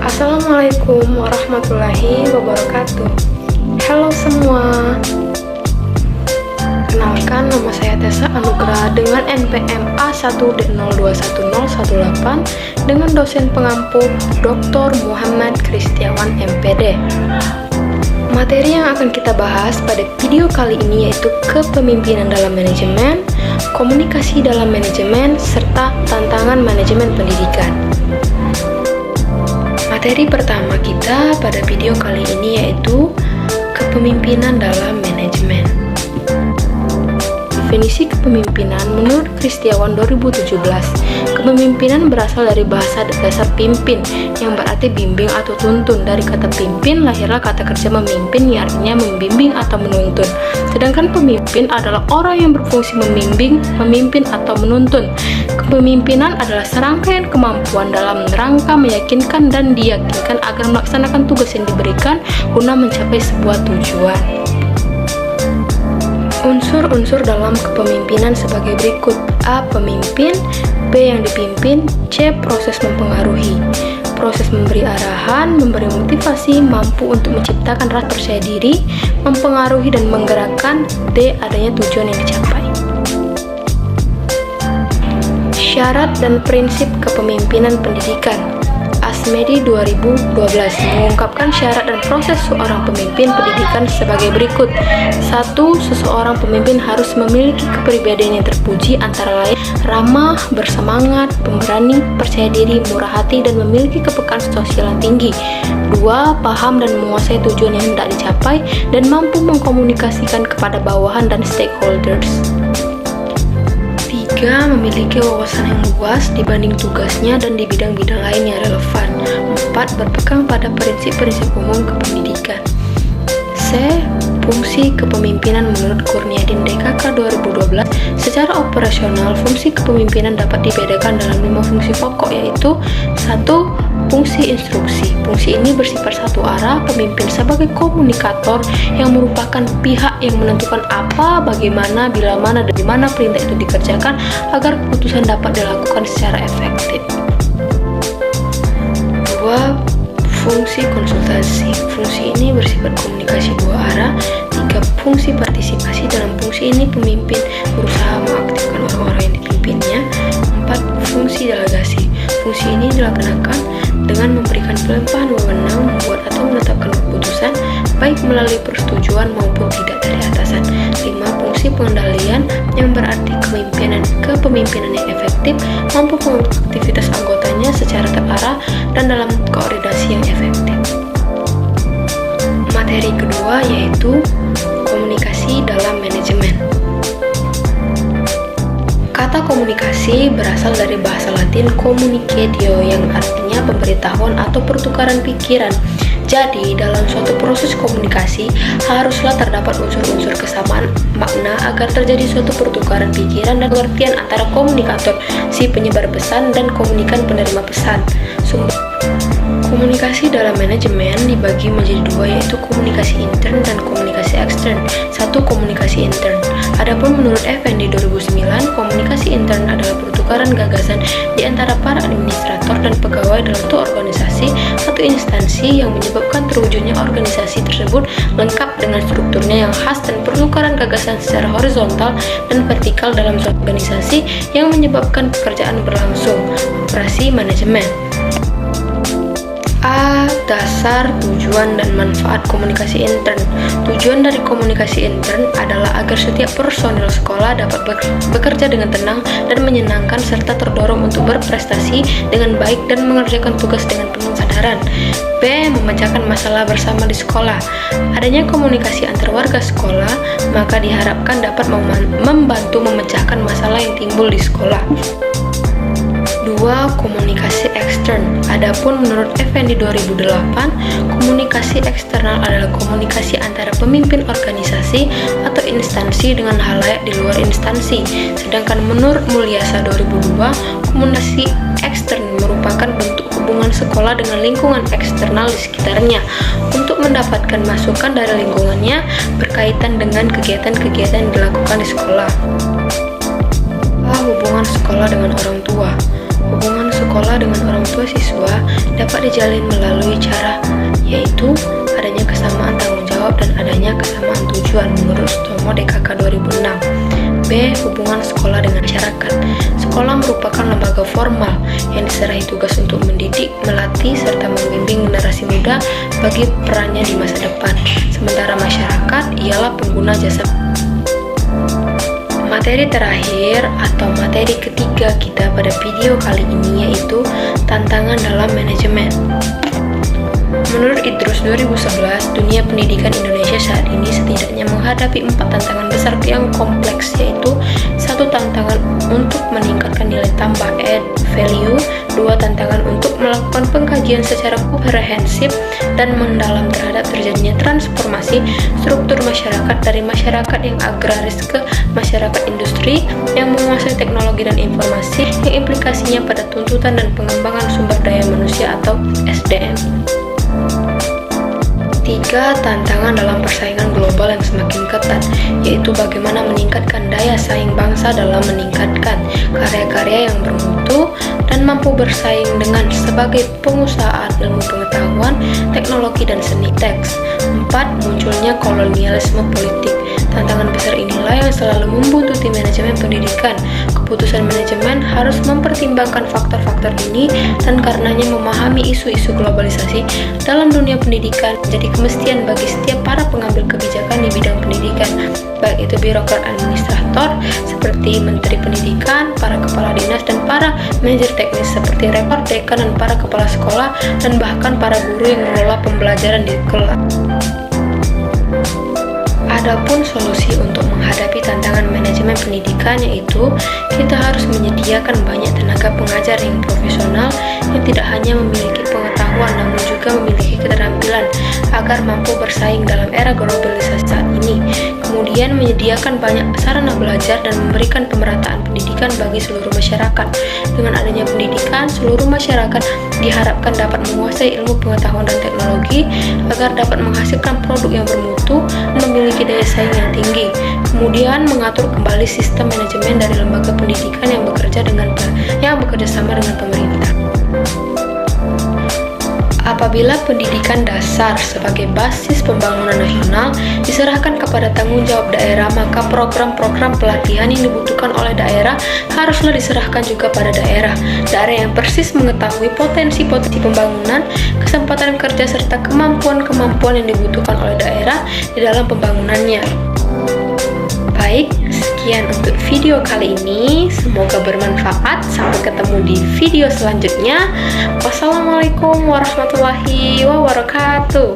Assalamualaikum warahmatullahi wabarakatuh. Halo semua. Kenalkan, nama saya Tessa Anugrah dengan NPM A1D021018 dengan dosen pengampu Dr. Muhammad Kristiawan MPD. Materi yang akan kita bahas pada video kali ini yaitu kepemimpinan dalam manajemen, komunikasi dalam manajemen, serta tantangan manajemen pendidikan. Materi pertama kita pada video kali ini yaitu kepemimpinan dalam manajemen. Definisi kepemimpinan menurut Kristiawan 2017, kepemimpinan berasal dari bahasa dasar pimpin yang berarti bimbing atau tuntun. Dari kata pimpin lahirlah kata kerja memimpin yang artinya membimbing atau menuntun. Sedangkan pemimpin adalah orang yang berfungsi membimbing, memimpin atau menuntun. Kepemimpinan adalah serangkaian kemampuan dalam rangka meyakinkan dan diyakinkan agar melaksanakan tugas yang diberikan guna mencapai sebuah tujuan. Unsur-unsur dalam kepemimpinan sebagai berikut: A. Pemimpin, B. Yang dipimpin, C. Proses mempengaruhi. Proses memberi arahan, memberi motivasi, mampu untuk menciptakan rasa percaya diri, mempengaruhi dan menggerakkan, D. Adanya tujuan yang dicapai. Syarat dan prinsip kepemimpinan pendidikan. Asmedi 2012 mengungkapkan syarat dan proses seorang pemimpin pendidikan sebagai berikut. 1. Seseorang pemimpin harus memiliki kepribadian yang terpuji, antara lain ramah, bersemangat, pemberani, percaya diri, murah hati, dan memiliki kepekaan sosial yang tinggi. 2. Paham dan menguasai tujuan yang hendak dicapai dan mampu mengkomunikasikan kepada bawahan dan stakeholders. 3. Memiliki wawasan yang luas dibanding tugasnya dan di bidang-bidang lain yang relevan. 4. Berpegang pada prinsip-prinsip umum kependidikan. C. Fungsi kepemimpinan menurut Kurniadin DKK 2012. Secara operasional, fungsi kepemimpinan dapat dibedakan dalam 5 fungsi pokok, yaitu 1. Fungsi instruksi. Fungsi ini bersifat satu arah. Pemimpin sebagai komunikator yang merupakan pihak yang menentukan apa, bagaimana, bila mana, dan di mana perintah itu dikerjakan agar keputusan dapat dilakukan secara efektif. 2. Fungsi konsultasi. Fungsi ini bersifat komunikasi dua arah. 3. Fungsi partisipasi. Dalam fungsi ini pemimpin berusaha mengaktifkan orang-orang yang dipimpinnya. 4. Fungsi delegasi. Fungsi ini dilaksanakan dengan memberikan pelimpahan wewenang, membuat atau menetapkan keputusan baik melalui persetujuan maupun tidak dari atasan. 5. Fungsi pengendalian yang berarti kepemimpinan yang efektif, mampu mengatur aktivitas anggotanya secara terarah dan dalam koordinasi yang efektif. Materi kedua yaitu komunikasi dalam manajemen. Kata komunikasi berasal dari bahasa Latin communicatio yang artinya pemberitahuan atau pertukaran pikiran. Jadi, dalam suatu proses komunikasi haruslah terdapat unsur-unsur kesamaan makna agar terjadi suatu pertukaran pikiran dan pengertian antara komunikator, si penyebar pesan, dan komunikan penerima pesan. Komunikasi dalam manajemen dibagi menjadi dua, yaitu komunikasi intern dan komunikasi ekstern. 1. Komunikasi intern. Adapun menurut Effendi 2009, komunikasi intern adalah pertukaran gagasan di antara para administrator dan pegawai dalam suatu organisasi atau instansi yang menyebabkan terwujudnya organisasi tersebut lengkap dengan strukturnya yang khas, dan pertukaran gagasan secara horizontal dan vertikal dalam suatu organisasi yang menyebabkan pekerjaan berlangsung. Operasi manajemen. A. Dasar, tujuan, dan manfaat komunikasi intern. Tujuan dari komunikasi intern adalah agar setiap personil sekolah dapat bekerja dengan tenang dan menyenangkan serta terdorong untuk berprestasi dengan baik dan mengerjakan tugas dengan penuh kesadaran. B. Memecahkan masalah bersama di sekolah. Adanya komunikasi antar warga sekolah maka diharapkan dapat membantu memecahkan masalah yang timbul di sekolah. 2. Komunikasi ekstern. Adapun menurut Effendi 2008, komunikasi eksternal adalah komunikasi antara pemimpin organisasi atau instansi dengan halayak di luar instansi. Sedangkan menurut Mulyasa 2002, komunikasi ekstern merupakan bentuk hubungan sekolah dengan lingkungan eksternal di sekitarnya untuk mendapatkan masukan dari lingkungannya berkaitan dengan kegiatan-kegiatan yang dilakukan di sekolah. Hubungan sekolah dengan orang tua. Hubungan sekolah dengan orang tua siswa dapat dijalin melalui cara yaitu adanya kesamaan tanggung jawab dan adanya kesamaan tujuan menurut Stomo DKK 2006. B. Hubungan sekolah dengan masyarakat. Sekolah merupakan lembaga formal yang diserahi tugas untuk mendidik, melatih, serta membimbing generasi muda bagi perannya di masa depan. Sementara masyarakat ialah pengguna jasa. Materi terakhir atau materi ketiga kita pada video kali ini yaitu tantangan dalam manajemen. Menurut Idrus 2011, dunia pendidikan Indonesia saat ini setidaknya menghadapi 4 tantangan besar yang kompleks, yaitu 1. Tantangan untuk meningkatkan nilai tambah add value, 2. Tantangan untuk melakukan pengkajian secara komprehensif dan mendalam terhadap terjadinya transformasi struktur masyarakat dari masyarakat yang agraris ke masyarakat industri yang menguasai teknologi dan informasi yang implikasinya pada tuntutan dan pengembangan sumber daya manusia atau SDM. 3. Tantangan dalam persaingan global yang semakin ketat, yaitu bagaimana meningkatkan daya saing bangsa dalam meningkatkan karya-karya yang bermutu dan mampu bersaing dengan sebagai pengusaha ilmu pengetahuan, teknologi, dan seni teks. 4. Munculnya kolonialisme politik. Tantangan besar inilah yang selalu membuntuti manajemen pendidikan. Keputusan manajemen harus mempertimbangkan faktor-faktor ini dan karenanya memahami isu-isu globalisasi dalam dunia pendidikan menjadi kemestian bagi setiap para pengambil kebijakan di bidang pendidikan, baik itu birokrat administrator seperti Menteri Pendidikan, para kepala dinas, dan para manajer teknis seperti rektor, dekan, dan para kepala sekolah, dan bahkan para guru yang mengelola pembelajaran di kelas. Adapun solusi untuk menghadapi tantangan manajemen pendidikan yaitu kita harus menyediakan banyak tenaga pengajar yang profesional yang tidak hanya memiliki pengetahuan namun juga memiliki keterampilan agar mampu bersaing dalam era globalisasi saat ini. Kemudian menyediakan banyak sarana belajar dan memberikan pemerataan pendidikan bagi seluruh masyarakat. Dengan adanya pendidikan, seluruh masyarakat diharapkan dapat menguasai ilmu pengetahuan dan teknologi agar dapat menghasilkan produk yang bermutu dan memiliki daya saing yang tinggi. Kemudian mengatur kembali sistem manajemen dari lembaga pendidikan yang bekerja sama dengan pemerintah. Apabila pendidikan dasar sebagai basis pembangunan nasional diserahkan kepada tanggung jawab daerah, maka program-program pelatihan yang dibutuhkan oleh daerah haruslah diserahkan juga pada daerah. Daerah yang persis mengetahui potensi-potensi pembangunan, kesempatan kerja, serta kemampuan-kemampuan yang dibutuhkan oleh daerah di dalam pembangunannya. Baik, sekian untuk video kali ini. Semoga bermanfaat. Sampai ketemu di video selanjutnya. Wassalamualaikum warahmatullahi wabarakatuh.